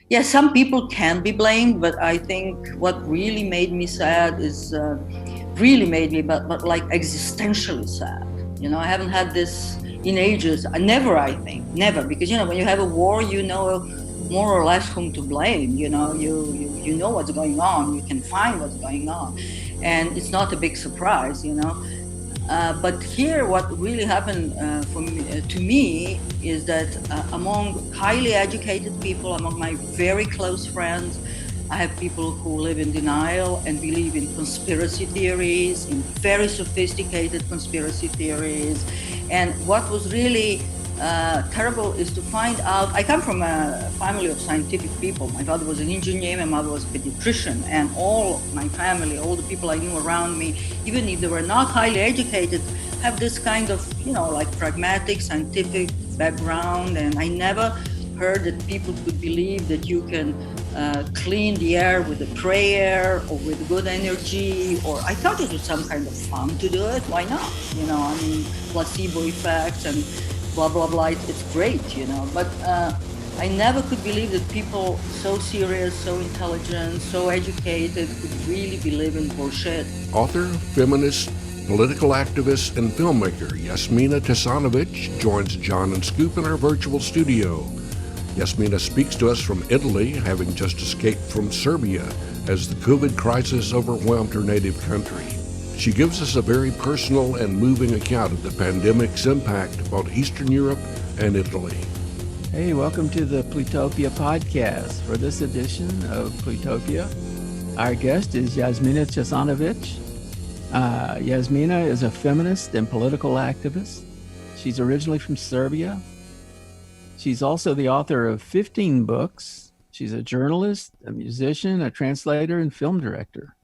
Yeah, some people can be blamed, but I think what really made me sad is really made me, but like existentially sad. I haven't had this in ages. Never, I think, never, because when you have a war, more or less whom to blame. You know what's going on. You can find what's going on, and it's not a big surprise. But here, what really happened to me is that among highly educated people, among my very close friends, I have people who live in denial and believe in conspiracy theories, in very sophisticated conspiracy theories. And what was really terrible is to find out. I come from a family of scientific people. My father was an engineer, my mother was a pediatrician, and all my family, all the people I knew around me, even if they were not highly educated, have this kind of, like pragmatic, scientific background. And I never heard that people could believe that you can clean the air with a prayer or with good energy, or I thought it was some kind of fun to do it. Why not? Placebo effects and blah, blah, blah. It's great, but I never could believe that people so serious, so intelligent, so educated could really believe in bullshit. Author, feminist, political activist, and filmmaker Jasmina Tesanovic joins John and Scoop in our virtual studio. Jasmina speaks to us from Italy, having just escaped from Serbia as the COVID crisis overwhelmed her native country. She gives us a very personal and moving account of the pandemic's impact on Eastern Europe and Italy. Hey, welcome to the Plutopia podcast. For this edition of Plutopia, our guest is Jasmina Tešanović. Jasmina is a feminist and political activist. She's originally from Serbia. She's also the author of 15 books. She's a journalist, a musician, a translator, and film director.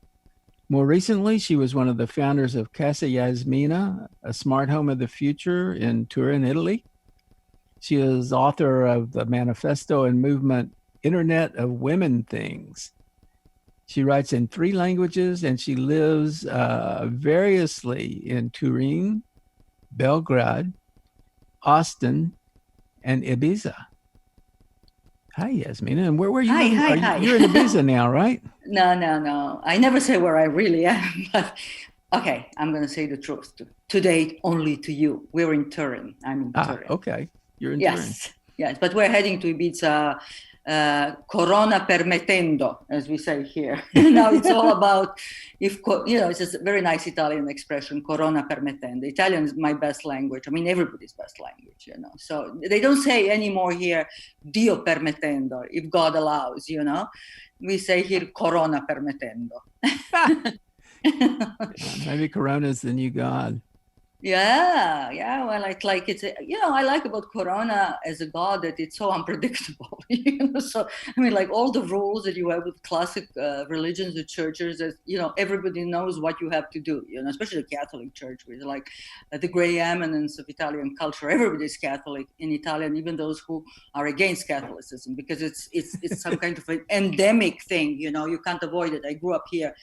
More recently, she was one of the founders of Casa Jasmina, a smart home of the future in Turin, Italy. She is author of the manifesto and movement Internet of Women Things. She writes in 3 languages, and she lives variously in Turin, Belgrade, Austin, and Ibiza. Hi, Jasmina. And where were you? Hi. You're in Ibiza now, right? No. I never say where I really am. But okay, I'm going to say the truth. Today, only to you. We're in Turin. I'm in Turin. Okay. You're in Turin. Yes. But we're heading to Ibiza, corona permettendo, as we say here. Now it's all about, it's a very nice Italian expression, corona permettendo. Italian is my best language. I mean, everybody's best language, So they don't say anymore here, Dio permettendo, if God allows, We say here, corona permettendo. Maybe corona is the new God. Yeah. Well, it's I like about Corona as a god that it's so unpredictable. So I mean, like all the rules that you have with classic religions, the churches, that everybody knows what you have to do. Especially the Catholic Church, with like the gray eminence of Italian culture. Everybody's Catholic in Italian, even those who are against Catholicism, because it's some kind of an endemic thing. You can't avoid it. I grew up here.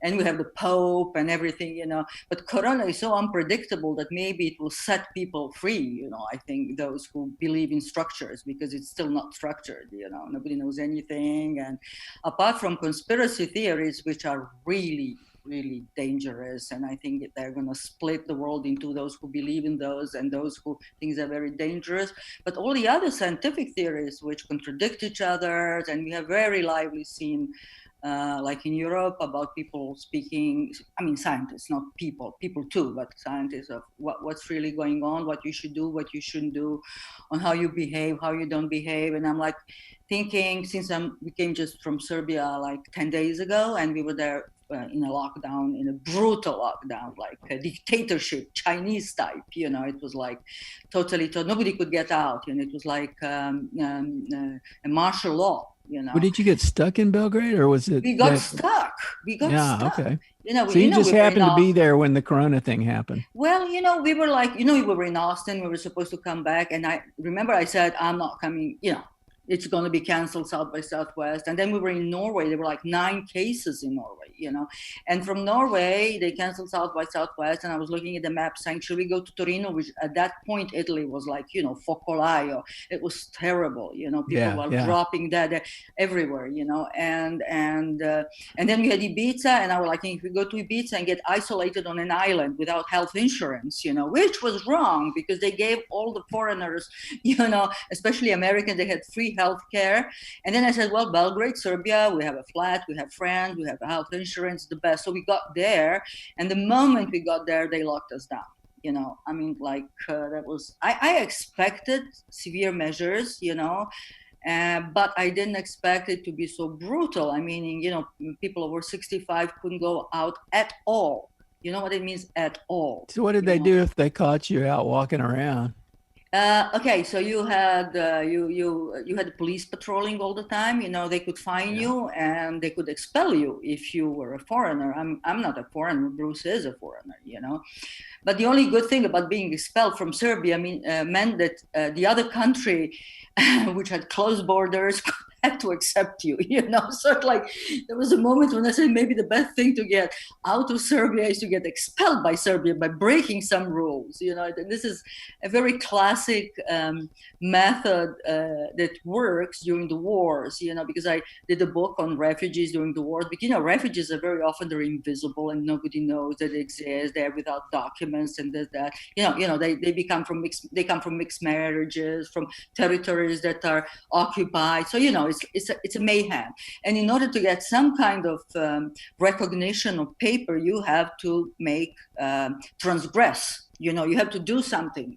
And we have the Pope and everything, But Corona is so unpredictable that maybe it will set people free, I think those who believe in structures, because it's still not structured, Nobody knows anything. And apart from conspiracy theories, which are really, really dangerous, and I think they're going to split the world into those who believe in those and those who think they're very dangerous. But all the other scientific theories which contradict each other, and we have very lively seen like in Europe, about people speaking, scientists, not people too, but scientists, of what's really going on, what you should do, what you shouldn't do, on how you behave, how you don't behave. And I'm like thinking, since we came just from Serbia like 10 days ago, and we were there in a lockdown, in a brutal lockdown, like a dictatorship, Chinese type, it was like totally, nobody could get out, and it was like a martial law. Well, did you get stuck in Belgrade, or was it? We got stuck. Okay. So you just happened to be there when the Corona thing happened. Well, we were like, we were in Austin. We were supposed to come back, and I remember I said, I'm not coming. it's going to be canceled, South by Southwest. And then we were in Norway. There were like 9 cases in Norway, And from Norway, they canceled South by Southwest. And I was looking at the map saying, should we go to Torino? Which at that point, Italy was like, focolaio. It was terrible, People were dropping dead everywhere, And then we had Ibiza. And I was like, if we go to Ibiza and get isolated on an island without health insurance, which was wrong because they gave all the foreigners, especially Americans, they had free health care. And then I said, well, Belgrade, Serbia, we have a flat, we have friends, we have health insurance, the best. So we got there. And the moment we got there, they locked us down. That was, I expected severe measures, but I didn't expect it to be so brutal. I mean, people over 65 couldn't go out at all. You know what it means, at all. So what did they do if they caught you out walking around? Okay, so you had you had the police patrolling all the time. They could fine you and they could expel you if you were a foreigner. I'm not a foreigner. Bruce is a foreigner. But the only good thing about being expelled from Serbia meant that the other country, which had closed borders, had to accept you. So there was a moment when I said maybe the best thing to get out of Serbia is to get expelled by Serbia by breaking some rules. And this is a very classic method that works during the wars. Because I did a book on refugees during the wars. But refugees are very often they're invisible and nobody knows that they exist. They're without documents and this that. They come from mixed marriages, from territories that are occupied. So it's a mayhem. And in order to get some kind of recognition of paper, you have to make transgress. You have to do something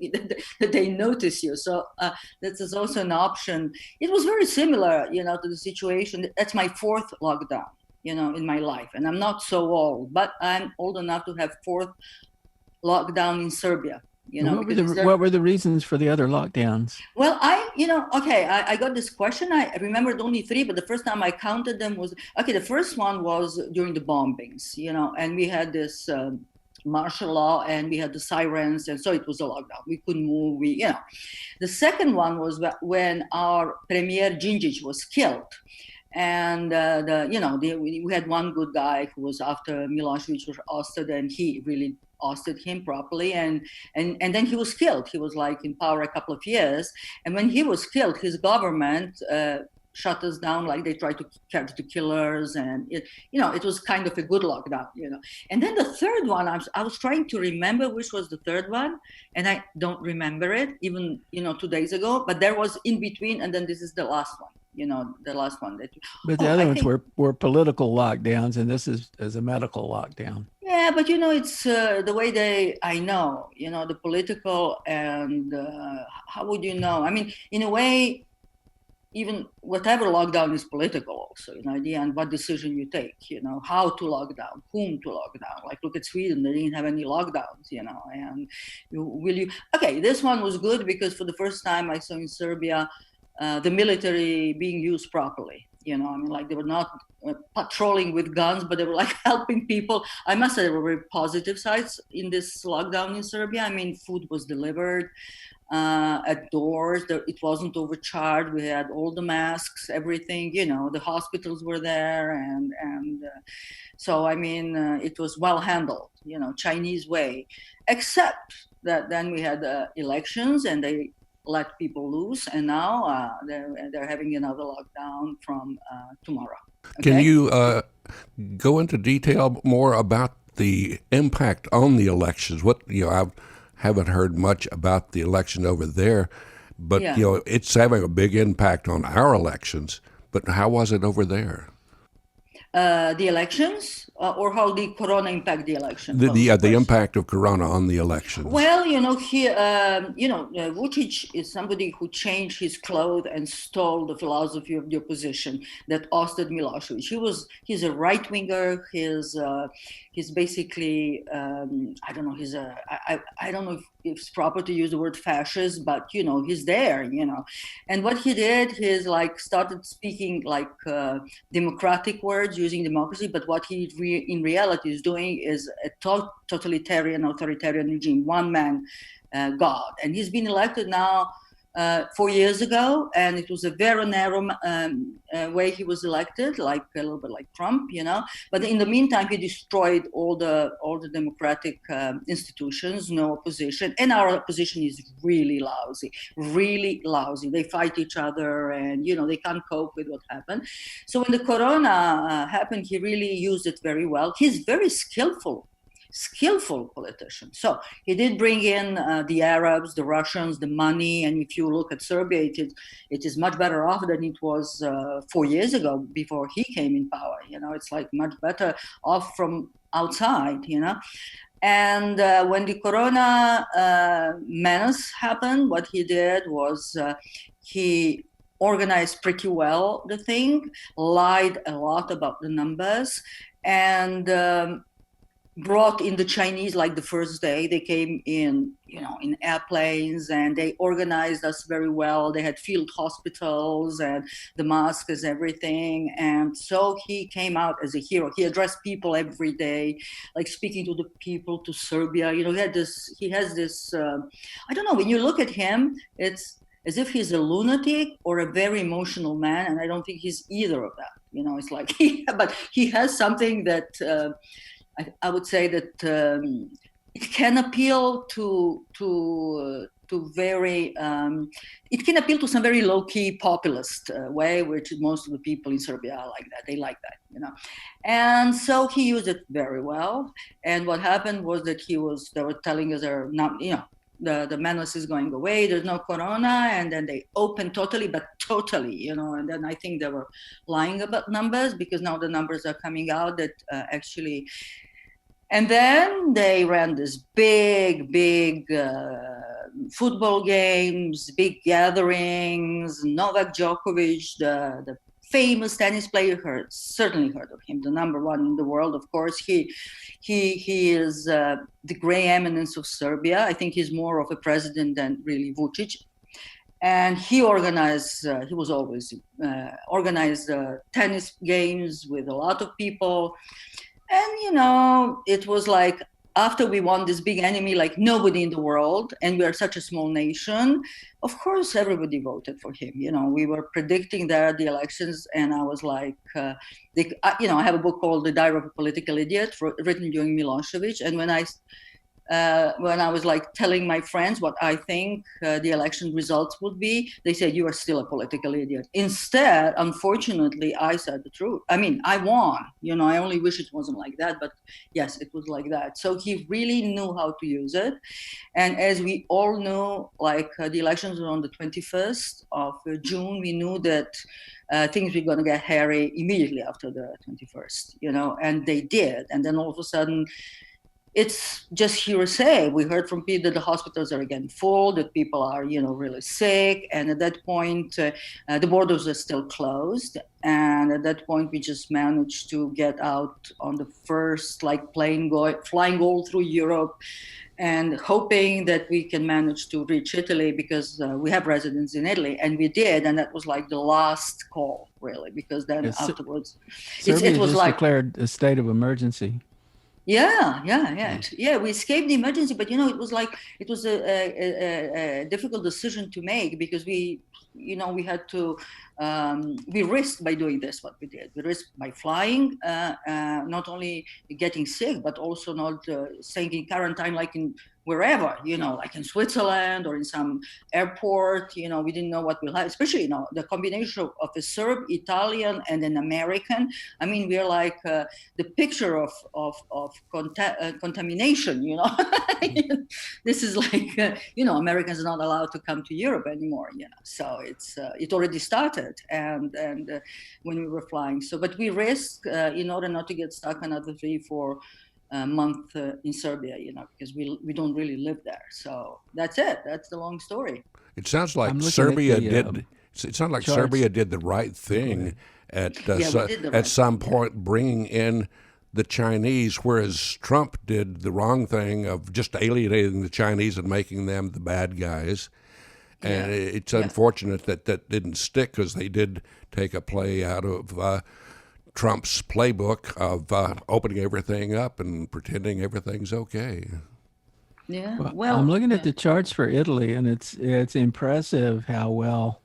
that they notice you. So that is also an option. It was very similar, to the situation. That's my 4th lockdown, in my life. And I'm not so old, but I'm old enough to have 4th lockdown in Serbia. What were the reasons for the other lockdowns? Well, I got this question. I remembered only 3, but the first time I counted them was, the first one was during the bombings, and we had this martial law and we had the sirens. And so it was a lockdown. We couldn't move. The second one was when our Premier Đinđić was killed. And we had one good guy who was after Milosevic was ousted, and he really ousted him properly, and then he was killed. He was in power a couple of years, and when he was killed, his government shut us down. They tried to catch the killers, and it was kind of a good lockdown. And then the third one, I was trying to remember which was the third one, and I don't remember it even 2 days ago. But there was in between, and then this is the last one. The last one that. But the other ones were political lockdowns, and this is a medical lockdown. Yeah, but it's the way I know, the political and how would you know? I mean, in a way, even whatever lockdown is political also, the end, what decision you take, how to lock down, whom to lock down. Look at Sweden, they didn't have any lockdowns, and this one was good because for the first time I saw in Serbia the military being used properly. They were not patrolling with guns, but they were helping people. I must say there were very positive sides in this lockdown in Serbia. I mean, food was delivered at doors. It wasn't overcharged. We had all the masks, everything. The hospitals were there, and so I mean, it was well handled. Chinese way, except that then we had elections and they let people loose, and now they're having another lockdown from tomorrow. Okay? Can you go into detail more about the impact on the elections? I haven't heard much about the election over there, but it's having a big impact on our elections. But how was it over there? The elections, or how the corona impact the elections? The impact of corona on the elections. Well, here, Vučić is somebody who changed his clothes and stole the philosophy of the opposition that ousted Milosevic. He's a right winger. He's basically I don't know. I don't know if it's proper to use the word fascist, but he's there. And what he did is started speaking democratic words, using democracy, but what he in reality is doing is a totalitarian, authoritarian regime, one man God. And he's been elected now 4 years ago, and it was a very narrow way he was elected, like a little bit like Trump, But in the meantime, he destroyed all the democratic institutions, no opposition, and our opposition is really lousy, really lousy. They fight each other, and they can't cope with what happened. So when the corona happened, he really used it very well. He's very skillful politician. So he did bring in the Arabs, the Russians, the money. And if you look at Serbia, it is much better off than it was 4 years ago before he came in power. It's like much better off from outside, And when the corona menace happened, what he did was he organized pretty well the thing, lied a lot about the numbers, and brought in the Chinese like the first day. They came in, in airplanes, and they organized us very well. They had field hospitals and the masks, everything. And so he came out as a hero. He addressed people every day, like speaking to the people, to Serbia. He has this, I don't know, when you look at him, it's as if he's a lunatic or a very emotional man. And I don't think he's either of that. It's like, but he has something that, I would say that it can appeal to very it can appeal to some very low-key populist way, which most of the people in Serbia are like that. They like that, And so he used it very well. And what happened was that they were telling us they're not, the menace is going away, there's no corona, and then they opened totally, and then I think they were lying about numbers, because now the numbers are coming out that actually, and then they ran this big football games, big gatherings. Novak Djokovic, the famous tennis player, certainly heard of him, the number one in the world, of course. He is the gray eminence of Serbia. I think he's more of a president than really Vučić. And he organized, he was always organized tennis games with a lot of people. And, it was like, after we won this big enemy, like nobody in the world, and we are such a small nation, of course, everybody voted for him. We were predicting the elections, and I was like, I have a book called The Diary of a Political Idiot, written during Milosevic. And when I was like telling my friends what I think the election results would be, they said, you are still a political idiot. Instead, unfortunately, I said the truth. I mean, I won. I only wish it wasn't like that, but yes, it was like that. So he really knew how to use it. And as we all knew, like the elections were on the 21st of June, we knew that things were going to get hairy immediately after the 21st, and they did. And then all of a sudden, it's just hearsay. We heard from people that the hospitals are again full, that people are, really sick. And at that point, the borders are still closed. And at that point, we just managed to get out on the first plane flying all through Europe, and hoping that we can manage to reach Italy, because we have residents in Italy, and we did. And that was like the last call, really, because then afterwards, it was just declared a state of emergency. Yeah. We escaped the emergency, but it was a difficult decision to make, because we had to, we risked by doing this what we did. We risked by flying, not only getting sick, but also not staying in quarantine like in wherever, like in Switzerland or in some airport. We didn't know what we'll have, especially, the combination of a Serb, Italian, and an American. I mean, we're like the picture of contamination, This is like, Americans are not allowed to come to Europe anymore, So it already started, and when we were flying. So, but we risked in order not to get stuck another 3-4 month in Serbia, because we don't really live there. So that's it. That's the long story. It sounds like Serbia did. It sounds like Serbia did the right thing at some point, bringing in the Chinese, whereas Trump did the wrong thing of just alienating the Chinese and making them the bad guys. And it's unfortunate that didn't stick, because they did take a play out of Trump's playbook of opening everything up and pretending everything's okay. Yeah. Well, Well, I'm looking at the charts for Italy, and it's impressive how well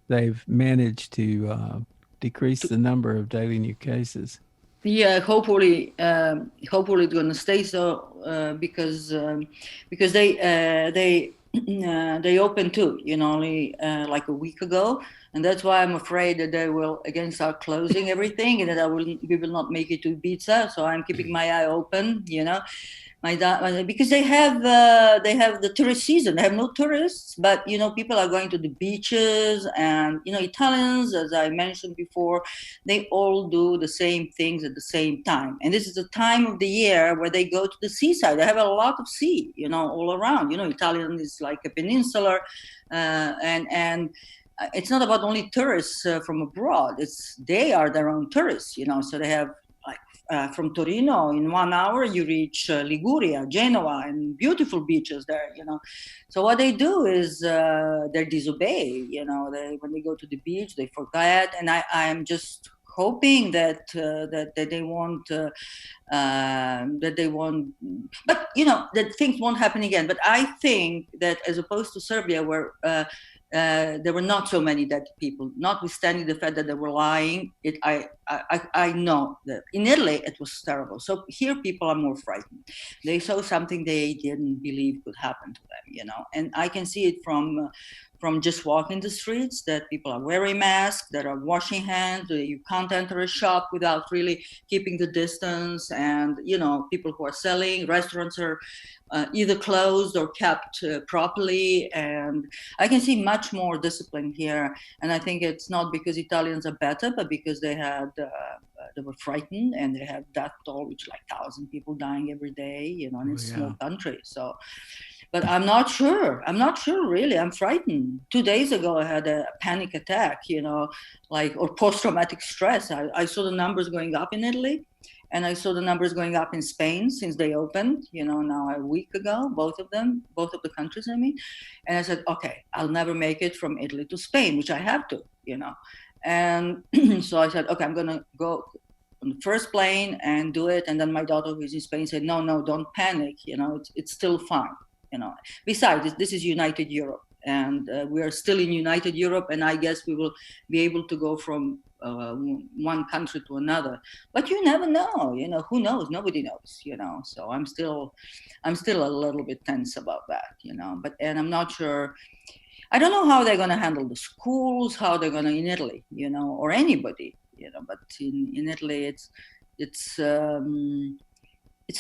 they've managed to decrease the number of daily new cases. yeah, hopefully it's going to stay so because they opened too, only like a week ago, and that's why I'm afraid that they will again start closing everything, and that we will not make it to Ibiza. So I'm keeping my eye open, because they have the tourist season. They have no tourists, but people are going to the beaches, and Italians, as I mentioned before, they all do the same things at the same time. And this is the time of the year where they go to the seaside. They have a lot of sea, all around. Italian is like a peninsular, and it's not about only tourists from abroad. They are their own tourists, so they have from Torino, in 1 hour, you reach Liguria, Genoa, and beautiful beaches there, So what they do is they disobey, when they go to the beach, they forget. And I'm just hoping that they won't, but, that things won't happen again. But I think that as opposed to Serbia, where there were not so many dead people, notwithstanding the fact that they were lying. I know that in Italy it was terrible. So here people are more frightened. They saw something they didn't believe could happen to them, And I can see it from just walking the streets, that people are wearing masks, that are washing hands. You can't enter a shop without really keeping the distance. And, people who are selling, restaurants are either closed or kept properly. And I can see much more discipline here. And I think it's not because Italians are better, but because they were frightened, and they have death toll, which like 1,000 people dying every day, in a small country. So, but I'm not sure really. I'm frightened. 2 days ago, I had a panic attack, or post-traumatic stress. I saw the numbers going up in Italy. And I saw the numbers going up in Spain since they opened, now a week ago, both of the countries, I mean. And I said, okay, I'll never make it from Italy to Spain, which I have to, And so I said, okay, I'm going to go on the first plane and do it. And then my daughter, who's in Spain, said, no, don't panic. It's still fine. Besides, this is United Europe. And we are still in United Europe. And I guess we will be able to go from one country to another, but you never know. Who knows? Nobody knows. So I'm still a little bit tense about that. And I'm not sure. I don't know how they're going to handle the schools, how they're going to in Italy, or anybody, But in Italy, it's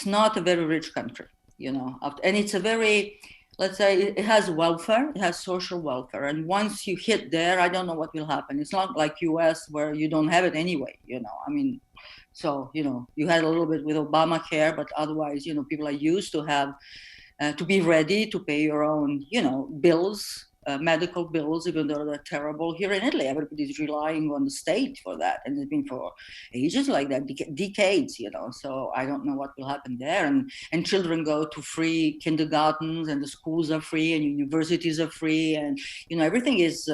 not a very rich country, and it's a very, let's say, it has welfare, it has social welfare. And once you hit there, I don't know what will happen. It's not like US where you don't have it anyway, So, you had a little bit with Obamacare, but otherwise, people are used to have, to be ready to pay your own, bills, medical bills, even though they're terrible. Here in Italy, everybody's relying on the state for that. And it's been for ages like that, decades, So I don't know what will happen there. And children go to free kindergartens, and the schools are free, and universities are free. And, everything is,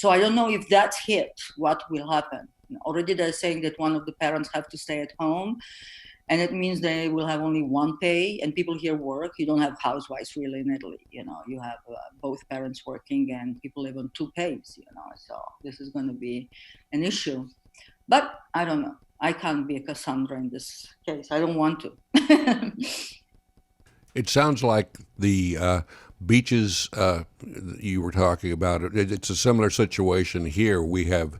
so I don't know if that's hit, what will happen. Already they're saying that one of the parents have to stay at home. And it means they will have only one pay, and people here work. You don't have housewives really in Italy. You have both parents working, and people live on 2 pays. So this is going to be an issue. But I don't know. I can't be a Cassandra in this case. I don't want to. It sounds like the beaches you were talking about. It's a similar situation here. We have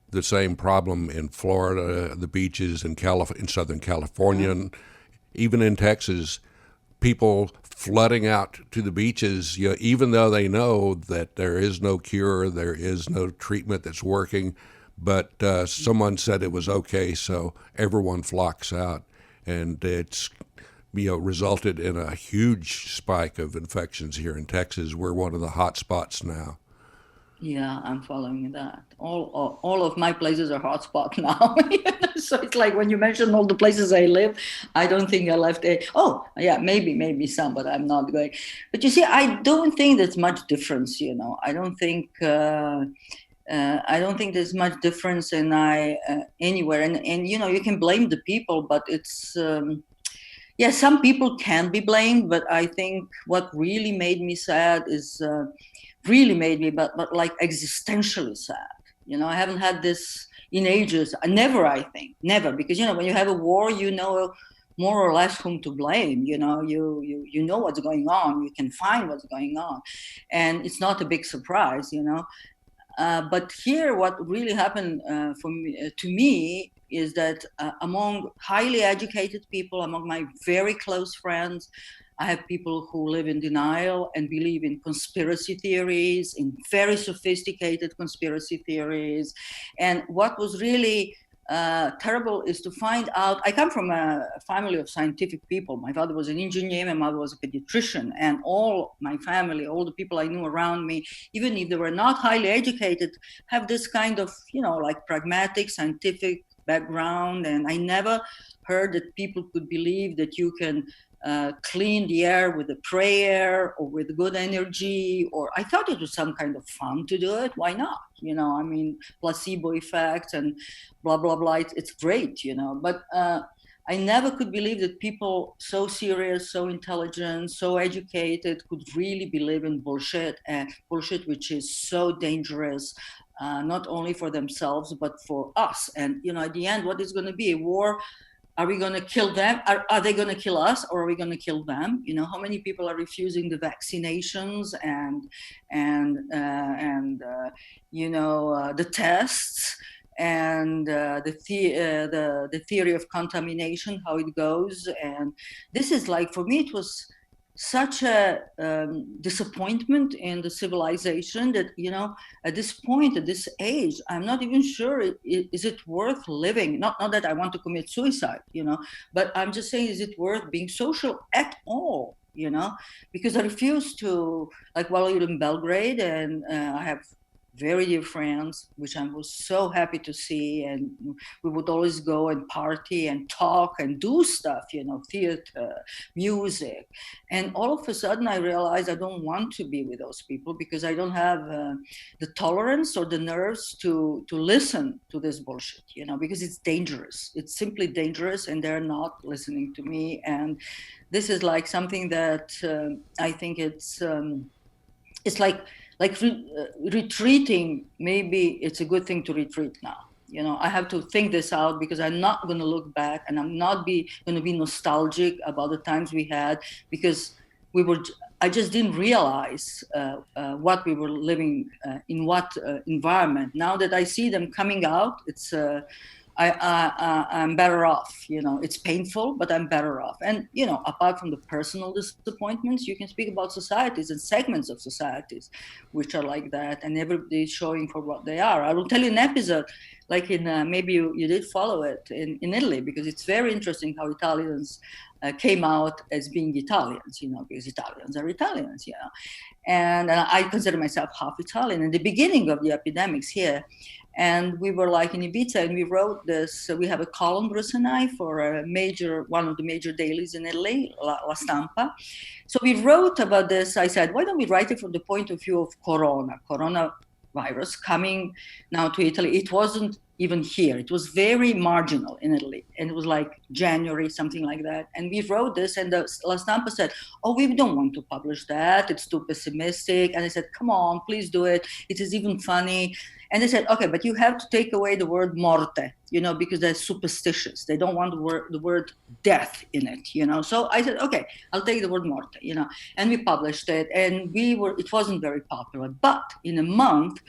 the same problem in Florida, the beaches in Southern California, and even in Texas, people flooding out to the beaches, even though they know that there is no cure, there is no treatment that's working, but someone said it was okay, so everyone flocks out, and it's resulted in a huge spike of infections here in Texas. We're one of the hot spots now. Yeah, I'm following that. All of my places are hotspot now. So it's like when you mention all the places I live, I don't think I left Oh, yeah, maybe some, but I'm not going. But you see, I don't think there's much difference. I don't think there's much difference anywhere. And you can blame the people, but it's Yeah, some people can be blamed, but I think what really made me sad is really made me, but like existentially sad. I haven't had this in ages. Never, I think, never, because when you have a war, more or less whom to blame. You know what's going on. You can find what's going on, and it's not a big surprise. But here, what really happened to me is that among highly educated people, among my very close friends, I have people who live in denial and believe in conspiracy theories, in very sophisticated conspiracy theories. And what was really terrible is to find out. I come from a family of scientific people. My father was an engineer, my mother was a pediatrician, and all my family, all the people I knew around me, even if they were not highly educated, have this kind of, like pragmatic, scientific background. And I never heard that people could believe that you can clean the air with a prayer or with good energy, or I thought it was some kind of fun to do it. Why not? Placebo effects and blah, blah, blah. It's great, but I never could believe that people so serious, so intelligent, so educated could really believe in bullshit, and bullshit which is so dangerous, not only for themselves, but for us. And, at the end, what is going to be? A war? Are we going to kill them? Are they going to kill us, or are we going to kill them? How many people are refusing the vaccinations and the tests and the theory of contamination, how it goes. And this is like, for me, it was such a disappointment in the civilization that, at this point, at this age, I'm not even sure, is it worth living? Not that I want to commit suicide, but I'm just saying, is it worth being social at all? Because I refuse to, like, while you're in Belgrade, and I have very dear friends, which I was so happy to see. And we would always go and party and talk and do stuff, theater, music. And all of a sudden I realized I don't want to be with those people, because I don't have the tolerance or the nerves to listen to this bullshit, because it's dangerous. It's simply dangerous, and they're not listening to me. And this is like something that I think it's like retreating. Maybe it's a good thing to retreat now. I have to think this out, because I'm not going to look back, and I'm not going to be nostalgic about the times we had, because I just didn't realize what we were living in, what environment. Now that I see them coming out, it's I'm better off. It's painful, but I'm better off. And, apart from the personal disappointments, you can speak about societies and segments of societies which are like that, and everybody's showing for what they are. I will tell you an episode, like in, maybe you did follow it in Italy, because it's very interesting how Italians came out as being Italians, because Italians are Italians, And I consider myself half Italian. In the beginning of the epidemics here, and we were like in Ibiza, and we wrote this. We have a column, Bruce and I, for one of the major dailies in Italy, La Stampa. So we wrote about this. I said, why don't we write it from the point of view of coronavirus coming now to Italy? It wasn't even here. It was very marginal in Italy. And it was like January, something like that. And we wrote this, and La Stampa said, oh, we don't want to publish that. It's too pessimistic. And I said, come on, please do it. It is even funny. And they said, okay, but you have to take away the word morte, because they're superstitious. They don't want the word death in it, So I said, okay, I'll take the word morte, And we published it, and it wasn't very popular. But in a month,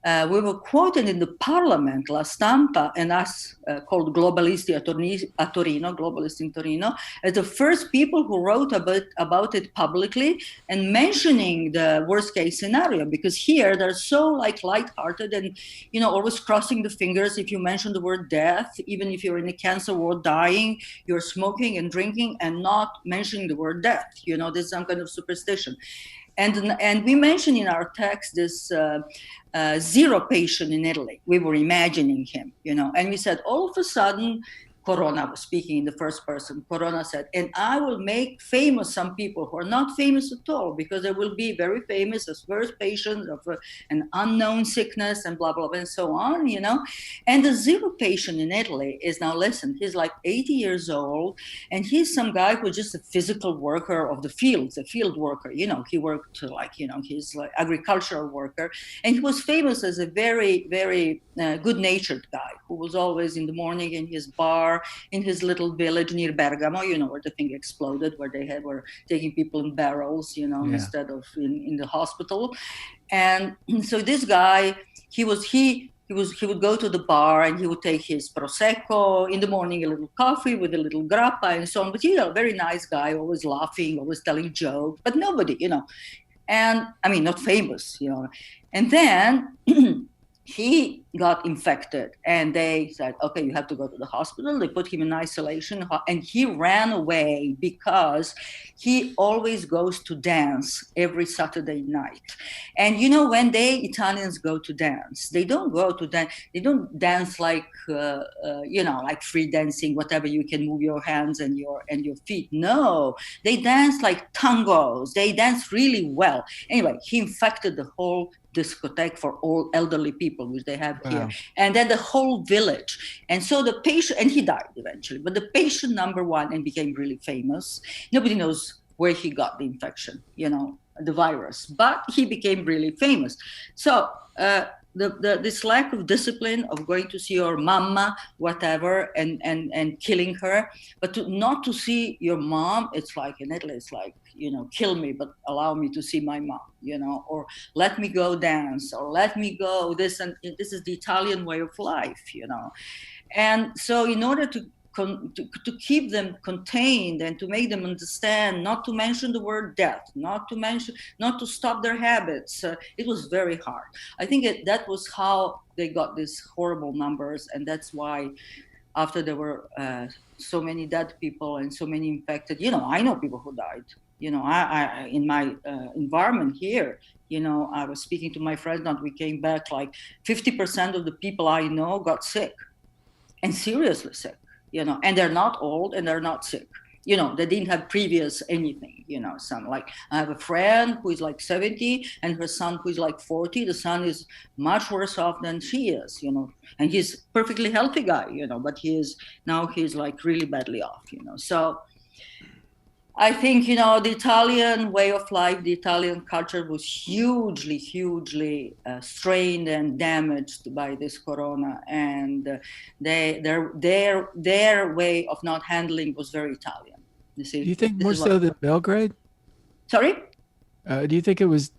we were quoted in the parliament, La Stampa, and us called Globalisti a Torino, Globalists in Torino, as the first people who wrote about it publicly and mentioning the worst case scenario, because here they're so like lighthearted and, always crossing the fingers. If you mention the word death, even if you're in a cancer ward dying, you're smoking and drinking and not mentioning the word death, there's some kind of superstition. And we mentioned in our text this zero patient in Italy. We were imagining him, and we said all of a sudden Corona was speaking in the first person. Corona said, and I will make famous some people who are not famous at all, because they will be very famous as first patients of an unknown sickness and blah, blah, blah, and so on, you know. And the zero patient in Italy is now, listen, he's like 80 years old, and he's some guy who's just a physical worker of the fields, a field worker, you know. He worked like, you know, he's like agricultural worker. And he was famous as a very, very good-natured guy who was always in the morning in his bar, in his little village near Bergamo, you know, where the thing exploded, where they were taking people in barrels, you know, instead of in the hospital. And so this guy, he would go to the bar and he would take his prosecco in the morning, a little coffee with a little grappa and so on. But, you know, very nice guy, always laughing, always telling jokes, but nobody, you know. And I mean, not famous, you know. And then he got infected and they said, okay, you have to go to the hospital. They put him in isolation and he ran away because he always goes to dance every Saturday night. And, you know, when Italians go to dance, they don't go to dance. They don't dance like, you know, like free dancing, whatever, you can move your hands and your feet. No, they dance like tangos. They dance really well. Anyway, he infected the whole discotheque for all elderly people, which they have here, and then the whole village. And so the patient, and he died eventually, but the patient number one and became really famous. Nobody knows where he got the infection, you know, the virus, but he became really famous. So this lack of discipline of going to see your mama, whatever, and killing her, but not to see your mom, it's like in Italy, it's like, you know, kill me, but allow me to see my mom, you know, or let me go dance, or let me go this, and this is the Italian way of life, you know. And so in order to keep them contained and to make them understand, not to mention the word death, not to stop their habits, it was very hard. I think that was how they got these horrible numbers, and that's why after there were so many dead people and so many infected, you know, I know people who died. You know, I in my environment here, you know, I was speaking to my friends and we came back, like 50% of the people I know got sick, and seriously sick, you know, and they're not old and they're not sick. You know, they didn't have previous anything, you know, some like, I have a friend who is like 70 and her son who is like 40. The son is much worse off than she is, you know, and he's perfectly healthy guy, you know, but he's like really badly off, you know. So I think, you know, the Italian way of life, the Italian culture was hugely, hugely strained and damaged by this corona, and their way of not handling was very Italian. You see, do you think more so than Belgrade? Sorry? Do you think it was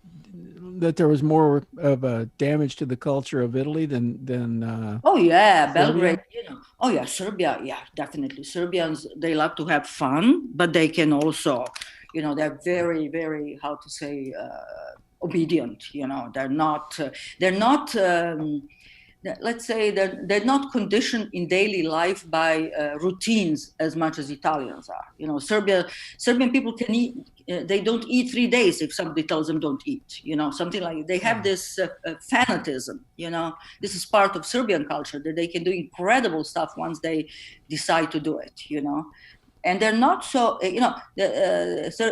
that there was more of a damage to the culture of Italy than oh yeah, Serbia? Belgrade, you know. Oh yeah, Serbia, yeah, definitely. Serbians, they love to have fun, but they can also, you know, they're very, very, how to say, obedient, you know. They're not let's say they're not conditioned in daily life by routines as much as Italians are. You know, Serbian people can eat, they don't eat 3 days if somebody tells them don't eat, you know, something like, they have this fanatism, you know. This is part of Serbian culture, that they can do incredible stuff once they decide to do it, you know. And they're not so, you know,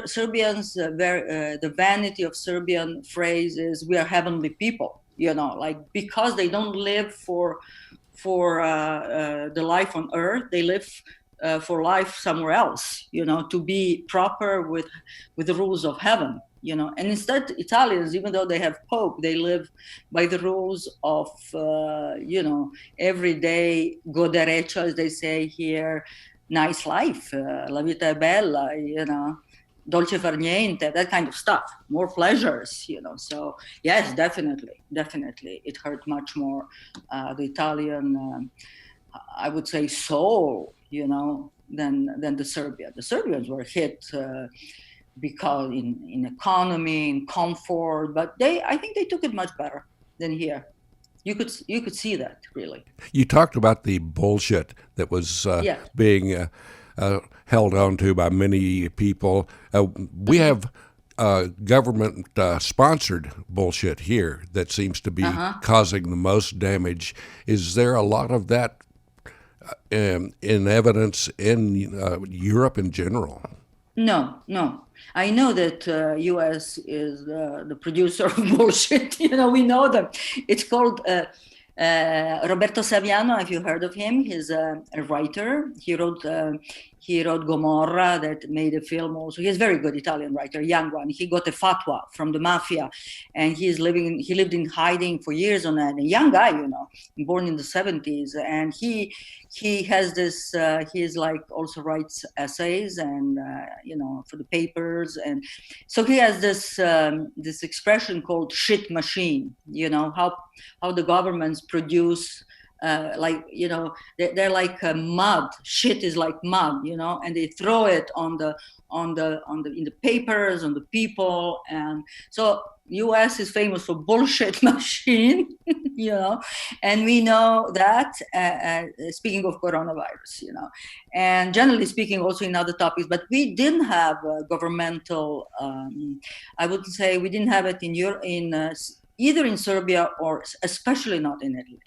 Serbians, the vanity of Serbian phrase is, we are heavenly people. You know, like, because they don't live for the life on earth, they live for life somewhere else, you know, to be proper with the rules of heaven, you know. And instead, Italians, even though they have Pope, they live by the rules of, you know, everyday goderecho, as they say here, nice life, la vita è bella, you know, dolce far niente, that kind of stuff, more pleasures, you know. So yes, definitely, it hurt much more the Italian, I would say, soul, you know, than the Serbia. The Serbians were hit because in economy, in comfort, but I think they took it much better than here. You could see that, really. You talked about the bullshit that was being held on to by many people. We have government-sponsored bullshit here that seems to be causing the most damage. Is there a lot of that in evidence in Europe in general? No, no. I know that U.S. is the producer of bullshit. We know them. It's called Roberto Saviano. Have you heard of him? He's a writer. He wrote Gomorra, that made a film also. He's a very good Italian writer, young one. He got a fatwa from the mafia, and he lived in hiding for years on that. A young guy, born in the 70s, and he has this. He's like also writes essays and for the papers, and so he has this this expression called "shit machine." How the governments produce. They're like mud. Shit is like mud, and they throw it in the papers, on the people, and so U.S. is famous for bullshit machine, and we know that. Speaking of coronavirus, and generally speaking, also in other topics, but we didn't have governmental. I would say we didn't have it in Europe, either in Serbia or especially not in Italy.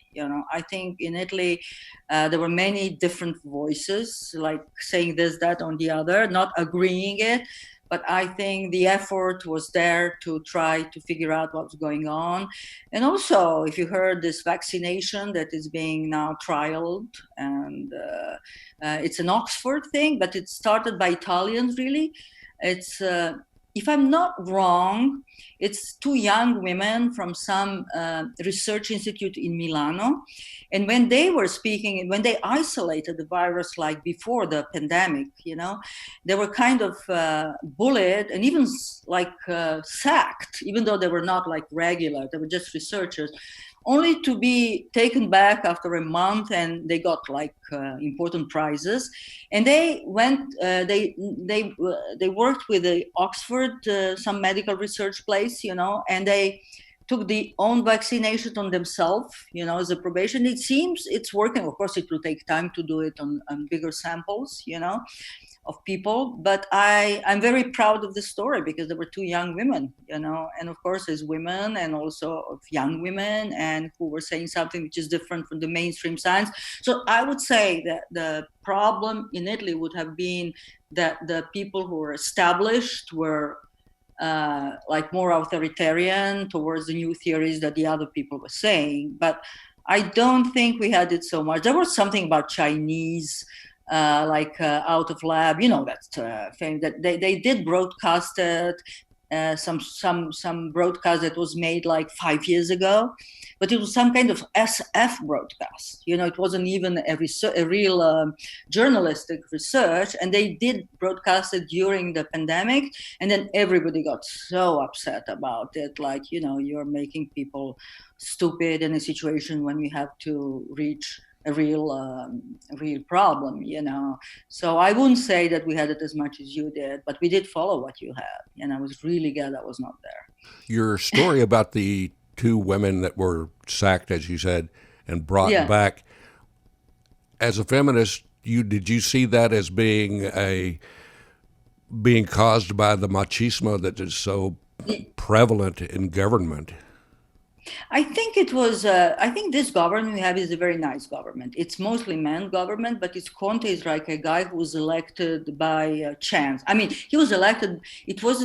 I think in Italy there were many different voices, like saying this, that, on the other, not agreeing it. But I think the effort was there to try to figure out what's going on. And also, if you heard this vaccination that is being now trialed, and it's an Oxford thing, but it started by Italians, really. It's if I'm not wrong, it's two young women from some research institute in Milano. And when they were speaking, when they isolated the virus, like before the pandemic, they were kind of bullied and even sacked, even though they were not like regular, they were just researchers, only to be taken back after a month, and they got important prizes. And they went, they worked with the Oxford, some medical research place, and they took the own vaccination on themselves, as a probation. It seems it's working. Of course, it will take time to do it on bigger samples, of people. But I'm very proud of the story because there were two young women, and of course, as women and also of young women, and who were saying something which is different from the mainstream science. So I would say that the problem in Italy would have been that the people who were established were more authoritarian towards the new theories that the other people were saying. But I don't think we had it so much. There was something about Chinese, out of lab, that fame that they did broadcast it, some broadcast that was made 5 years ago, but it was some kind of SF broadcast. It wasn't even a real journalistic research, and they did broadcast it during the pandemic, and then everybody got so upset about it, you're making people stupid in a situation when we have to reach a real problem, So I wouldn't say that we had it as much as you did, but we did follow what you had, and I was really glad I was not there. Your story about the two women that were sacked, as you said, and brought back, as a feminist, did you see that as being caused by the machismo that is so prevalent in government? I think it was, I think this government we have is a very nice government. It's mostly man government, but Conte is like a guy who was elected by chance. I mean, he was elected, it was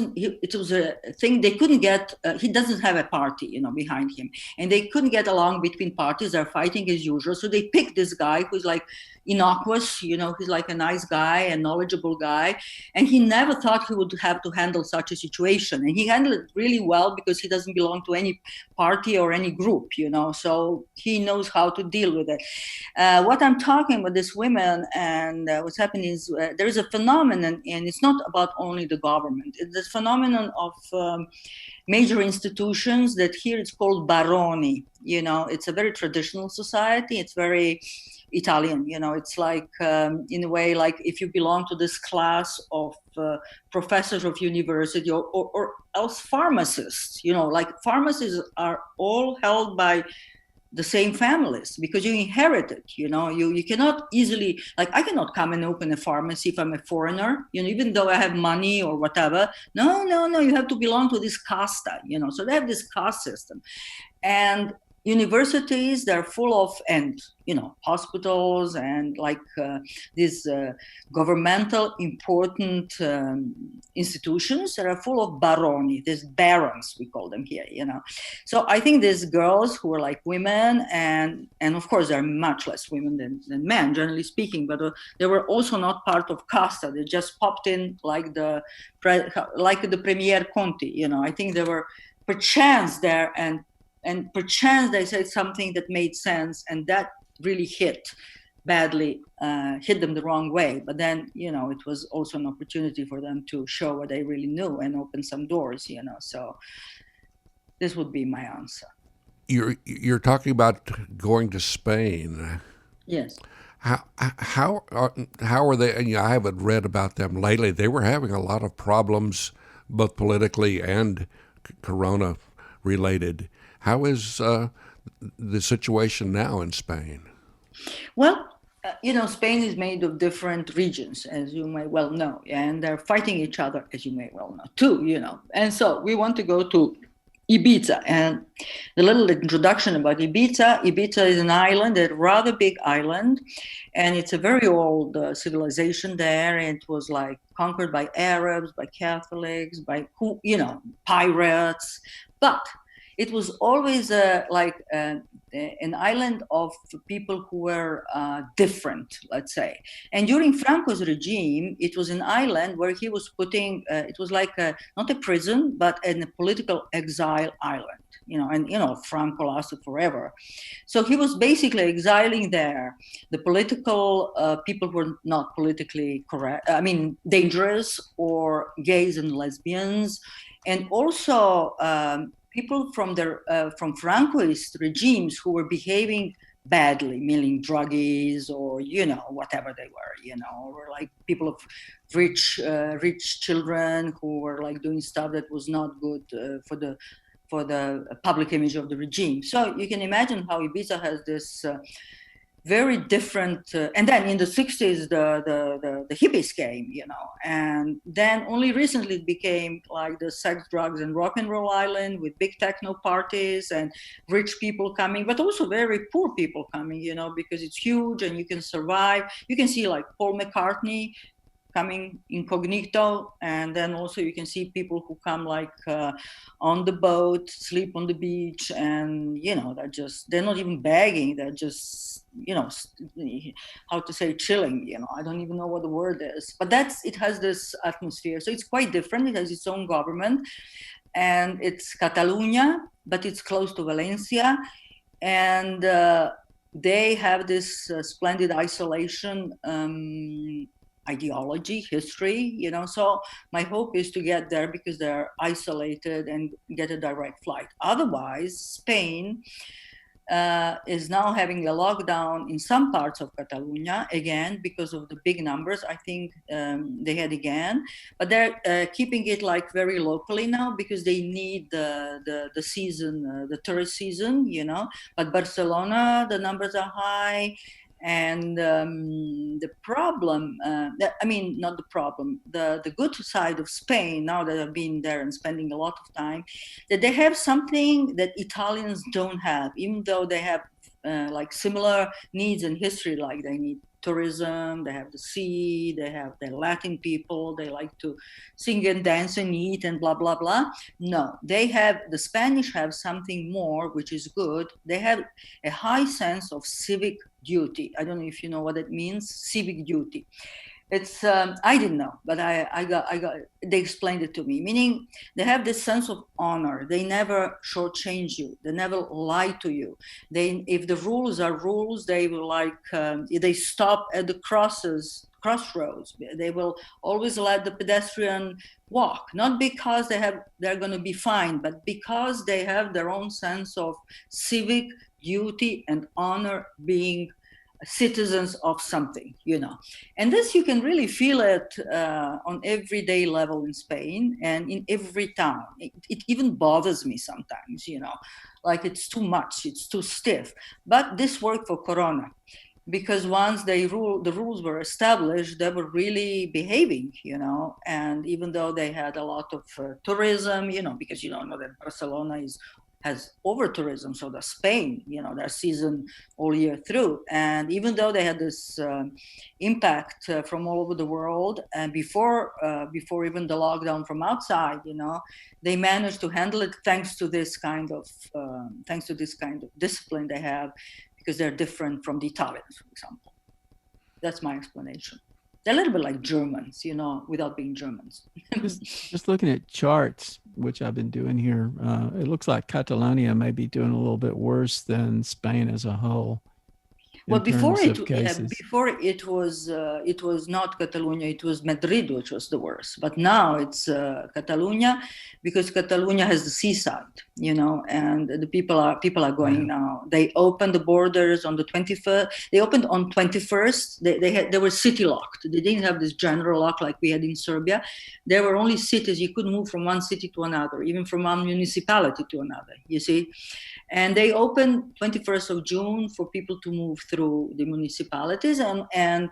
a thing, they couldn't get, he doesn't have a party, behind him. And they couldn't get along between parties, they're fighting as usual. So they picked this guy who's innocuous, he's like a nice guy, a knowledgeable guy. And he never thought he would have to handle such a situation. And he handled it really well because he doesn't belong to any party or any group, so he knows how to deal with it. What I'm talking about, these women, and what's happening is there is a phenomenon, and it's not about only the government. It's this phenomenon of major institutions that here it's called baroni. It's a very traditional society. It's very Italian, it's in a way, if you belong to this class of professors of university or else pharmacists, pharmacists are all held by the same families because you inherit it, you cannot easily, I cannot come and open a pharmacy if I'm a foreigner, even though I have money or whatever. No, you have to belong to this casta, so they have this caste system. And universities, they're full of, and hospitals and like these governmental important institutions that are full of baroni, these barons, we call them here, So I think these girls who are like women, and of course they're much less women than men, generally speaking, but they were also not part of casta. They just popped in like the Premier Conti, I think they were perchance there, and perchance they said something that made sense, and that really hit them the wrong way. But then, it was also an opportunity for them to show what they really knew and open some doors, So this would be my answer. You're talking about going to Spain. Yes. How are they? I haven't read about them lately. They were having a lot of problems, both politically and Corona related. How is the situation now in Spain? Well, Spain is made of different regions, as you may well know, and they're fighting each other, as you may well know, too, And so we want to go to Ibiza. And the little introduction about Ibiza. Ibiza is an island, a rather big island, and it's a very old civilization there. It was like conquered by Arabs, by Catholics, by pirates, but it was always an island of people who were different, let's say. And during Franco's regime, it was an island where he was putting, it was like not a prison, but a political exile island, and Franco lasted forever. So he was basically exiling there the political people who were not politically correct, dangerous, or gays and lesbians, and also people from Francoist regimes who were behaving badly, meaning druggies or whatever they were, or like people of rich children who were like doing stuff that was not good for the public image of the regime. So you can imagine how Ibiza has this very different, and then in the 60s the hippies came, and then only recently it became like the sex, drugs, and rock and roll island with big techno parties and rich people coming, but also very poor people coming, because it's huge and you can survive. You can see like Paul McCartney coming incognito, and then also you can see people who come like on the boat, sleep on the beach, and they're not even begging, they're just how to say, chilling, I don't even know what the word is, but it has this atmosphere. So it's quite different. It has its own government, and it's Catalonia, but it's close to Valencia, and they have this splendid isolation ideology, history, So my hope is to get there because they're isolated and get a direct flight. Otherwise, Spain is now having a lockdown in some parts of Catalonia, again, because of the big numbers. I think they had again, but they're keeping it like very locally now because they need the season, the tourist season, But Barcelona, the numbers are high. And the problem, not the problem, the good side of Spain, now that I've been there and spending a lot of time, that they have something that Italians don't have, even though they have like similar needs and history, like they need tourism, they have the sea, they have the Latin people, they like to sing and dance and eat and blah, blah, blah. No, the Spanish have something more, which is good. They have a high sense of civic duty. I don't know if you know what it means, civic duty. It's I didn't know, but they explained it to me, meaning they have this sense of honor. They never shortchange you. They never lie to you. If the rules are rules, they will they stop at the crossroads. They will always let the pedestrian walk, not because they're going to be fined, but because they have their own sense of civic duty and honor, being citizens of something, And this, you can really feel it on everyday level in Spain and in every town. It even bothers me sometimes, like it's too much, it's too stiff. But this worked for Corona, because once the rules were established, they were really behaving, And even though they had a lot of tourism, because you don't know that Barcelona is has over tourism, so does Spain. Their season all year through. And even though they had this impact from all over the world, and before even the lockdown from outside, they managed to handle it thanks to this kind of discipline they have, because they're different from the Italians, for example. That's my explanation. They're a little bit like Germans, without being Germans. Just looking at charts, which I've been doing here, it looks like Catalonia may be doing a little bit worse than Spain as a whole. Well, before it was not Catalonia, it was Madrid, which was the worst. But now it's Catalonia, because Catalonia has the seaside, and the people are going now. They opened the borders on the 21st. They opened on 21st. They were city locked. They didn't have this general lock like we had in Serbia. There were only cities. You could move from one city to another, even from one municipality to another, you see. And they opened 21st of June for people to move through the municipalities. And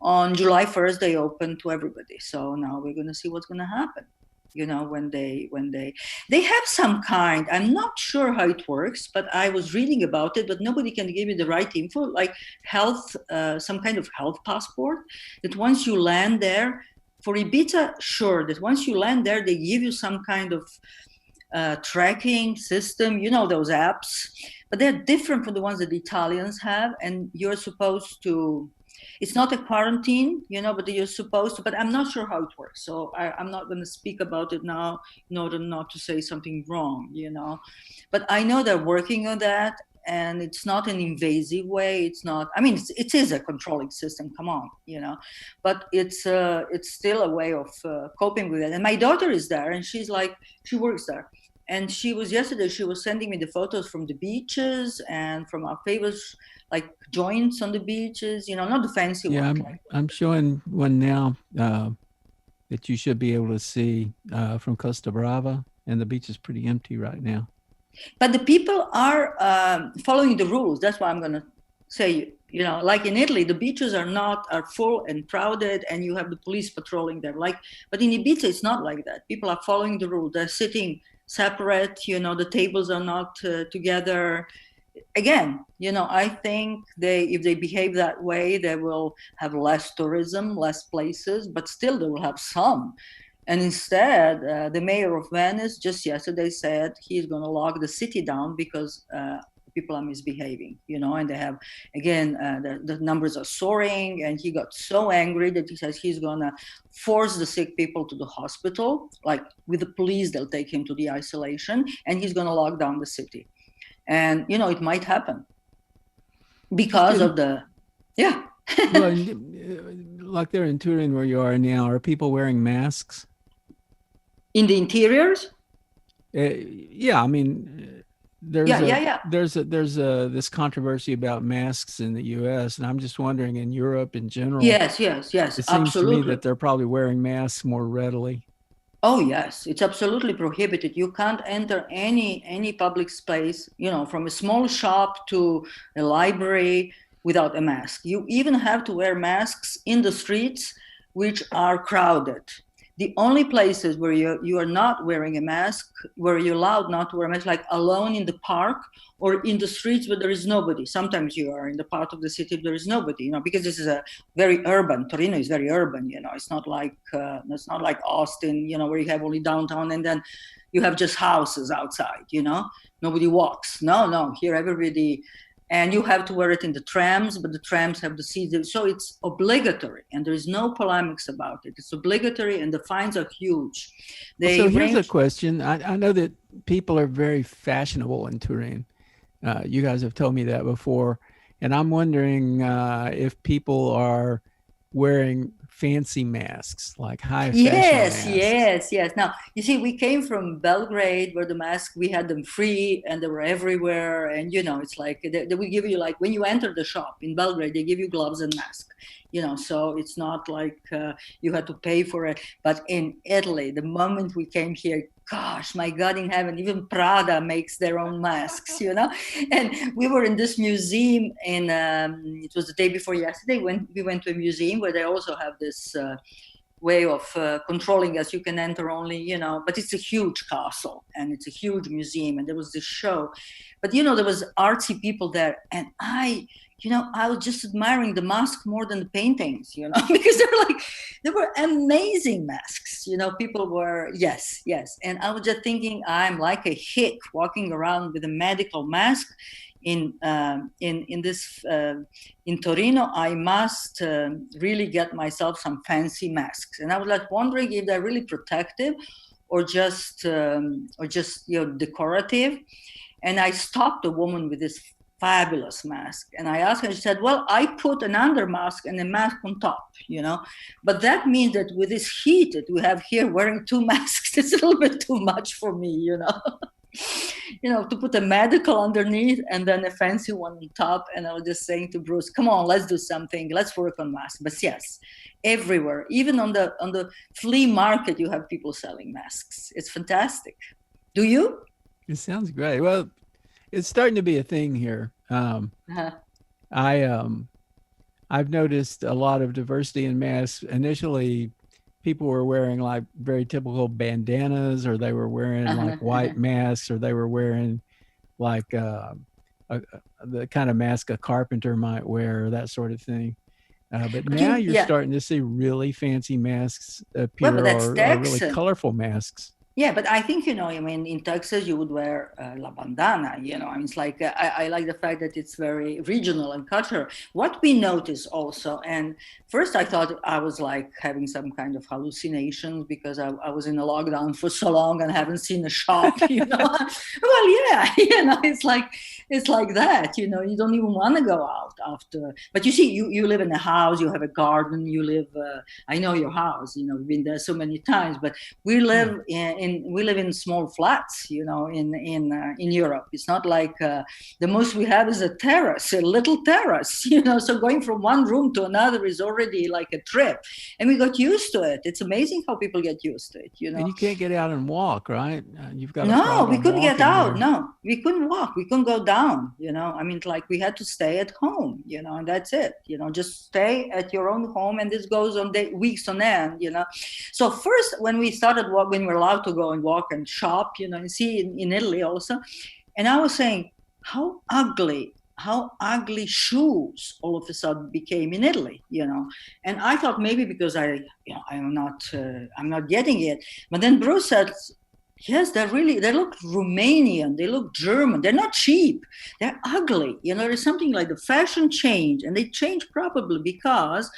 on July 1st, they opened to everybody. So now we're going to see what's going to happen, when they have some kind, I'm not sure how it works, but I was reading about it, but nobody can give you the right info, like health, some kind of health passport, that once you land there, for Ibiza, sure, that once you land there, they give you some kind of tracking system, those apps, but they're different from the ones that the Italians have. And you're supposed to, it's not a quarantine, but you're supposed to, but I'm not sure how it works. So I'm not going to speak about it now in order not to say something wrong, but I know they're working on that. And it's not an invasive way. It's not, it is a controlling system, come on, but it's still a way of coping with it. And my daughter is there, and she works there. And yesterday, she was sending me the photos from the beaches and from our favorite, like, joints on the beaches, not the fancy ones. Yeah, I'm showing one now that you should be able to see from Costa Brava, and the beach is pretty empty right now. But the people are following the rules. That's what I'm going to say. Like in Italy, the beaches are full and crowded, and you have the police patrolling them. But in Ibiza, it's not like that. People are following the rules. They're sitting separate. The tables are not together. Again, I think if they behave that way, they will have less tourism, less places, but still they will have some. And instead, the mayor of Venice just yesterday said he's going to lock the city down because people are misbehaving, and they have, again, the numbers are soaring. And he got so angry that he says he's going to force the sick people to the hospital. Like with the police, they'll take him to the isolation, and he's going to lock down the city. And, it might happen because of the, yeah. Well, like there in Turin where you are now, are people wearing masks? In the interiors? Yeah, there's this controversy about masks in the U.S., and I'm just wondering, in Europe in general. Yes, it seems absolutely. to me that they're probably wearing masks more readily. Oh yes, it's absolutely prohibited. You can't enter any public space, from a small shop to a library, without a mask. You even have to wear masks in the streets, which are crowded. The only places where you are not wearing a mask, where you're allowed not to wear a mask, like alone in the park or in the streets where there is nobody. Sometimes you are in the part of the city there is nobody, because this is a very urban. Torino is very urban, It's not like Austin, where you have only downtown and then you have just houses outside. Nobody walks. No, here everybody. And you have to wear it in the trams, but the trams have the seats. So it's obligatory, and there is no polemics about it. It's obligatory, and the fines are huge. So here's a question. I know that people are very fashionable in Turin. You guys have told me that before. And I'm wondering if people are wearing fancy masks, like high fashion masks. Yes. Now, you see, we came from Belgrade, where the masks, we had them free and they were everywhere. And, it's like, they will give you, like, when you enter the shop in Belgrade, they give you gloves and mask, so it's not like you had to pay for it. But in Italy, the moment we came here, gosh, my God in heaven, even Prada makes their own masks, And we were in this museum it was the day before yesterday, when we went to a museum where they also have this way of controlling us. You can enter only, but it's a huge castle and it's a huge museum. And there was this show, but, there was artsy people there. And I was just admiring the mask more than the paintings, because they were amazing masks. People were, yes. And I was just thinking, I'm like a hick walking around with a medical mask in Torino. I must really get myself some fancy masks. And I was like wondering if they're really protective or just decorative. And I stopped a woman with this fabulous mask. And I asked her, she said, well, I put an under mask and a mask on top, but that means that with this heat that we have here, wearing two masks, it's a little bit too much for me, to put a medical underneath and then a fancy one on top. And I was just saying to Bruce, come on, let's do something. Let's work on masks. But yes, everywhere, even on the flea market, you have people selling masks. It's fantastic. Do you? It sounds great. Well, it's starting to be a thing here. I've noticed a lot of diversity in masks. Initially, people were wearing like very typical bandanas, or they were wearing like white masks, or they were wearing like the kind of mask a carpenter might wear, or that sort of thing. But now you're starting to see really fancy masks appear, or really colorful masks. Yeah, but I think, in Texas, you would wear la bandana, it's like, I like the fact that it's very regional and cultural. What we notice also, and first I thought I was like having some kind of hallucinations because I was in a lockdown for so long and haven't seen a shop, Well, yeah, it's like that, you don't even want to go out after. But you see, you live in a house, you have a garden, you live, I know your house, we've been there so many times, but we live in small flats, in Europe. It's not like the most we have is a terrace, a little terrace, so going from one room to another is already like a trip. And we got used to it. It's amazing how people get used to it, And you can't get out and walk, right? You've got No, we couldn't get out. No, we couldn't walk. We couldn't go down, like we had to stay at home, and that's it, just stay at your own home. And this goes on weeks on end, So first, when we started when we were allowed to go and walk and shop, and see in Italy also. And I was saying how ugly shoes all of a sudden became in Italy, And I thought maybe because I'm not getting it. But then Bruce said, yes, they look Romanian, they look German, they're not cheap, they're ugly. There's something like the fashion change, and they change probably because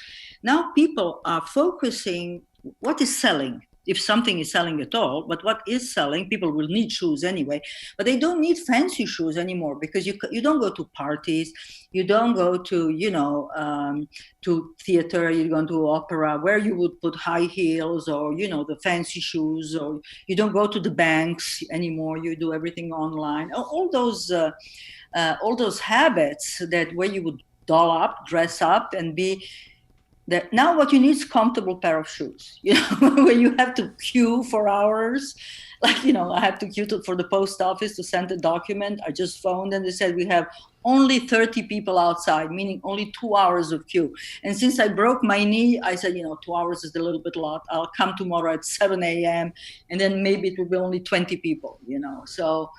now people are focusing what is selling. If something is selling at all, but what is selling, people will need shoes anyway, but they don't need fancy shoes anymore because you don't go to parties, you don't go to, to theater, you go to opera where you would put high heels or, the fancy shoes, or you don't go to the banks anymore. You do everything online. All those habits where you would doll up, dress up and be, that now what you need is a comfortable pair of shoes, where you have to queue for hours. Like, I have to queue for the post office to send a document. I just phoned and they said we have only 30 people outside, meaning only 2 hours of queue. And since I broke my knee, I said, 2 hours is a little bit a lot. I'll come tomorrow at 7 a.m. and then maybe it will be only 20 people, So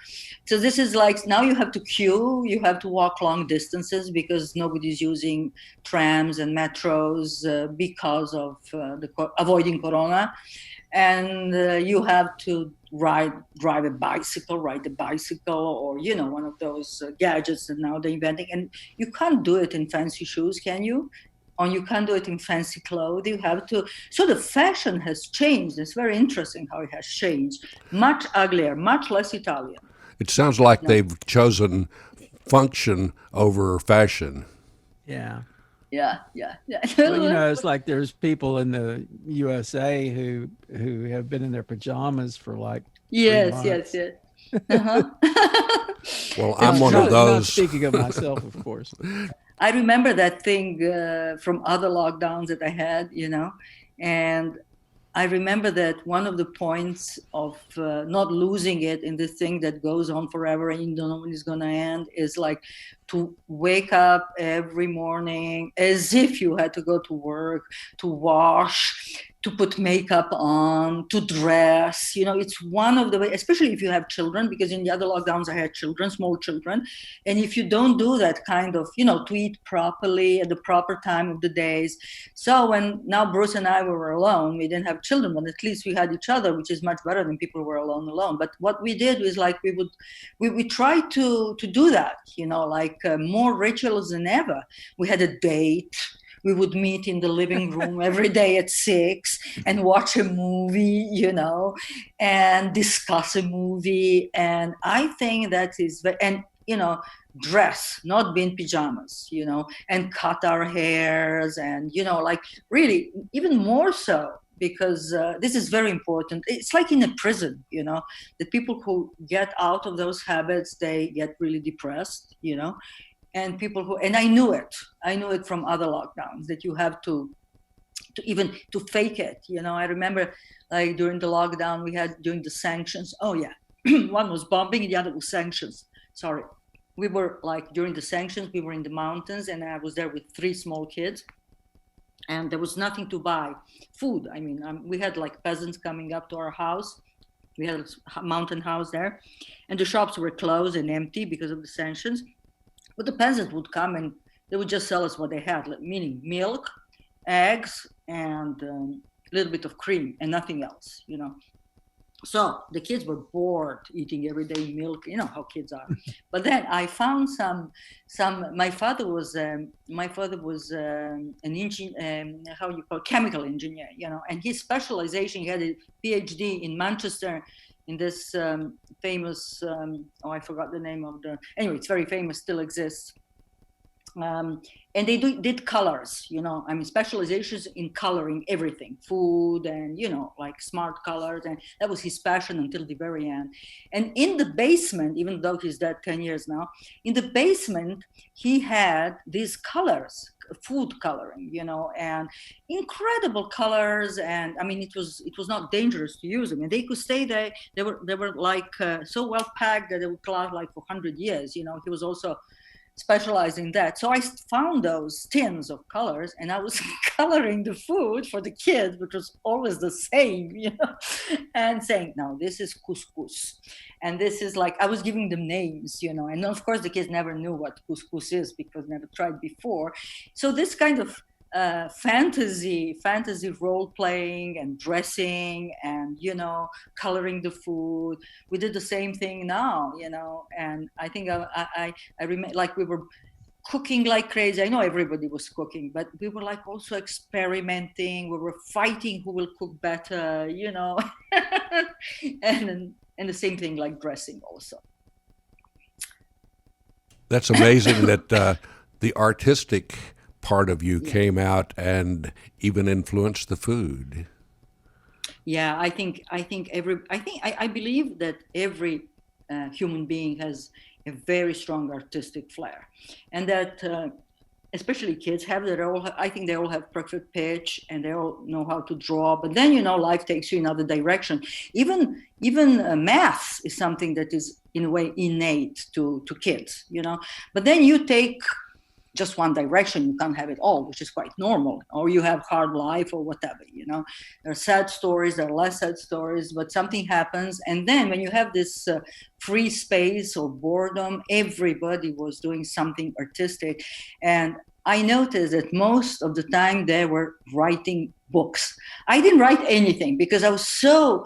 this is like, now you have to queue, you have to walk long distances because nobody's using trams and metros because of avoiding Corona. And you have to ride a bicycle, or, one of those gadgets that now they're inventing. And you can't do it in fancy shoes, can you? Or you can't do it in fancy clothes. You have to. So the fashion has changed. It's very interesting how it has changed. Much uglier, much less Italian. It sounds like they've chosen function over fashion. Yeah. Yeah. Well, it's like there's people in the USA who have been in their pajamas for like yes. Uh-huh. Well, I'm one of those. Not speaking of myself, of course. I remember that thing from other lockdowns that I had, and I remember that one of the points of not losing it in this thing that goes on forever and you don't know when it's going to end is like to wake up every morning as if you had to go to work, to wash, to put makeup on, to dress. It's one of the ways, especially if you have children, because in the other lockdowns I had children, small children. And if you don't do that kind of, to eat properly at the proper time of the days. So when now Bruce and I were alone, we didn't have children, but at least we had each other, which is much better than people who were alone. But what we did was like, we tried to do that, more rituals than ever. We had a date. We would meet in the living room every day at 6 and watch a movie, and discuss a movie. And I think that is, dress, not be in pajamas, and cut our hairs and, really even more so, because this is very important. It's like in a prison, the people who get out of those habits, they get really depressed, and people and I knew it from other lockdowns, that you have to even to fake it. I remember like during the lockdown we had during the sanctions. Oh yeah, one was bombing and the other was sanctions. Sorry. We were like during the sanctions, we were in the mountains and I was there with 3 small kids and there was nothing to buy. Food. I mean, we had like peasants coming up to our house. We had a mountain house there and the shops were closed and empty because of the sanctions. But the peasants would come and they would just sell us what they had, meaning milk, eggs, and a little bit of cream and nothing else, So the kids were bored eating everyday milk, how kids are. But then I found some. My father was an engineer, chemical engineer, and his specialization. He had a PhD in Manchester, in this famous. I forgot the name of the. Anyway, it's very famous, still exists. And they did colors, specializations in coloring everything, food and, like smart colors. And that was his passion until the very end. And in the basement, even though he's dead 10 years now, in the basement, he had these colors, food coloring, and incredible colors. And I mean, it was not dangerous to use them. And they could stay there. They were like so well packed that they would last like for 100 years. He was also specialized in that. So I found those tins of colors and I was coloring the food for the kids, which was always the same, and saying, no, this is couscous. And this is like, I was giving them names, and of course the kids never knew what couscous is because never tried before. So this kind of fantasy role playing and dressing and coloring the food. We did the same thing now, and I think I remember like we were cooking like crazy. I know everybody was cooking, but we were like also experimenting. We were fighting who will cook better, and the same thing like dressing also. That's amazing that the artistic part of you came out and even influenced the food. Yeah, I believe that every human being has a very strong artistic flair, and that especially kids have their own. I think they all have perfect pitch and they all know how to draw. But then life takes you in another direction. Even math is something that is in a way innate to kids. But then you take just one direction, you can't have it all, which is quite normal. Or you have hard life or whatever, There are sad stories, there are less sad stories, but something happens. And then when you have this free space or boredom, everybody was doing something artistic. And I noticed that most of the time they were writing books. I didn't write anything because I was so,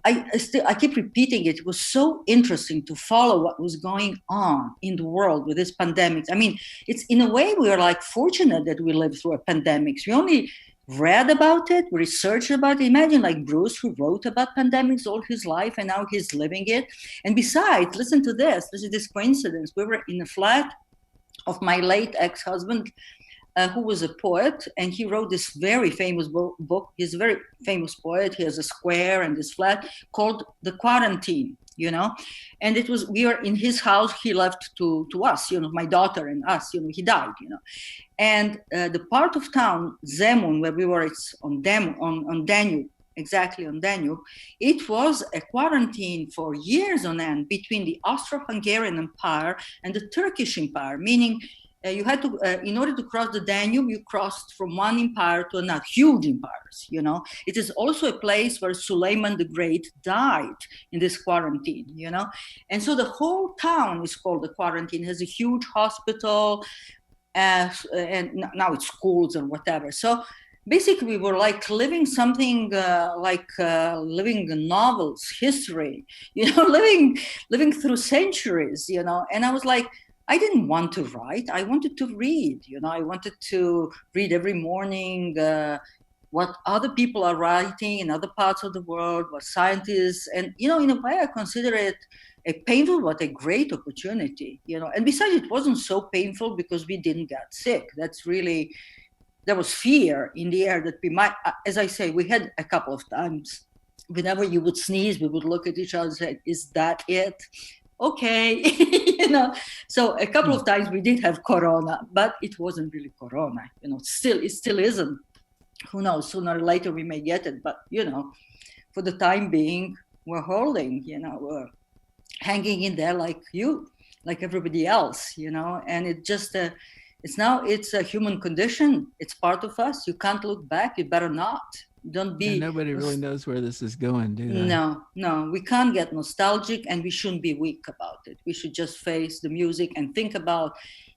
I keep repeating it. It was so interesting to follow what was going on in the world with this pandemic. I mean, it's in a way we are like fortunate that we lived through a pandemic. We only read about it, we researched about it. Imagine like Bruce, who wrote about pandemics all his life and now he's living it. And besides, listen to this. This is this coincidence. We were in a flat of my late ex-husband, who was a poet, and he wrote this very famous book. He's a very famous poet. He has a square and this flat called The Quarantine, and we were in his house. He left to us, my daughter and us, he died, and the part of town, Zemun, where we were, it's on Danube, exactly on Danube. It was a quarantine for years on end between the Austro-Hungarian Empire and the Turkish Empire, meaning you had to, in order to cross the Danube, you crossed from one empire to another, huge empires, you know. It is also a place where Suleiman the Great died in this quarantine, you know. And so the whole town is called the quarantine, it has a huge hospital, and now it's schools and whatever. So basically, we were like living something living novels, history, you know, living through centuries, you know. And I was like, I didn't want to write. I wanted to read, you know. I wanted to read every morning what other people are writing in other parts of the world, what scientists, and, you know, in a way, I consider it a painful but a great opportunity, you know. And besides, it wasn't so painful because we didn't get sick. That's really, there was fear in the air that we might, as I say, we had a couple of times, whenever you would sneeze, we would look at each other and say, is that it? Okay, you know. So a couple of times we did have corona, but it wasn't really corona, you know. It still isn't. Who knows, sooner or later we may get it, but, you know, for the time being, we're holding, you know, we're hanging in there like everybody else, you know. And it just, it's a human condition. It's part of us. You can't look back. You better not. Don't be. And nobody really knows where this is going, do they? No, we can't get nostalgic, and we shouldn't be weak about it. We should just face the music and think about,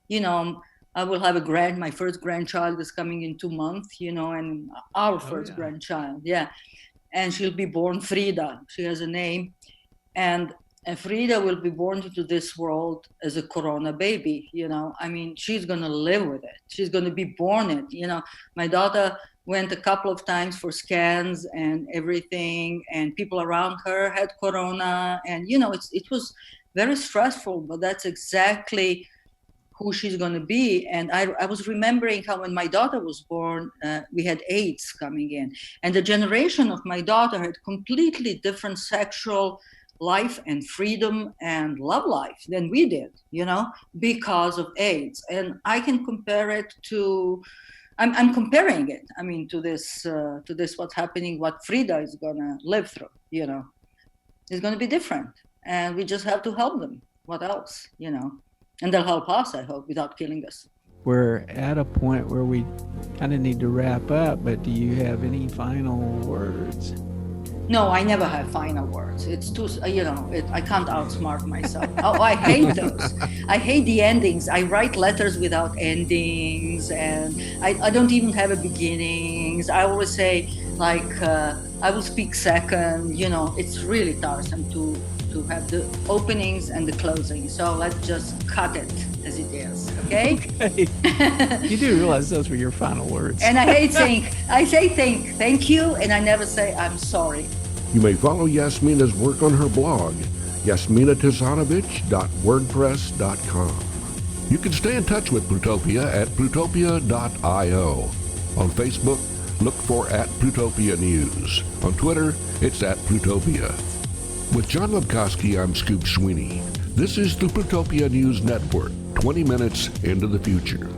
you know, I will have my first grandchild is coming in 2 months, you know, and our first grandchild, and she'll be born Frida. She has a name, and Frida will be born into this world as a corona baby, you know. I mean, she's going to live with it. She's going to be born it, you know. My daughter went a couple of times for scans and everything, and people around her had corona, and, you know, it was very stressful, but that's exactly who she's going to be. And I was remembering how when my daughter was born, we had AIDS coming in, and the generation of my daughter had completely different sexual life and freedom and love life than we did, you know, because of AIDS. And I can compare it to, I'm comparing it, I mean, to this what's happening, what Frida is gonna live through, you know. It's gonna be different, and we just have to help them. What else, you know? And they'll help us, I hope, without killing us. We're at a point where we kind of need to wrap up, but do you have any final words? No, I never have final words. It's too, you know, I can't outsmart myself. Oh, I hate those. I hate the endings. I write letters without endings, and I don't even have a beginnings. I always say, like, I will speak second. You know, it's really tiresome to have the openings and the closing. So let's just cut it as it is, okay? Okay. You do realize those were your final words. And I hate saying, I say thank you, and I never say I'm sorry. You may follow Jasmina's work on her blog, jasminatesanovic.wordpress.com. You can stay in touch with Plutopia at plutopia.io. On Facebook, look for @Plutopia News. On Twitter, it's @Plutopia. With John Lebkowski, I'm Scoop Sweeney. This is the Plutopia News Network, 20 minutes into the future.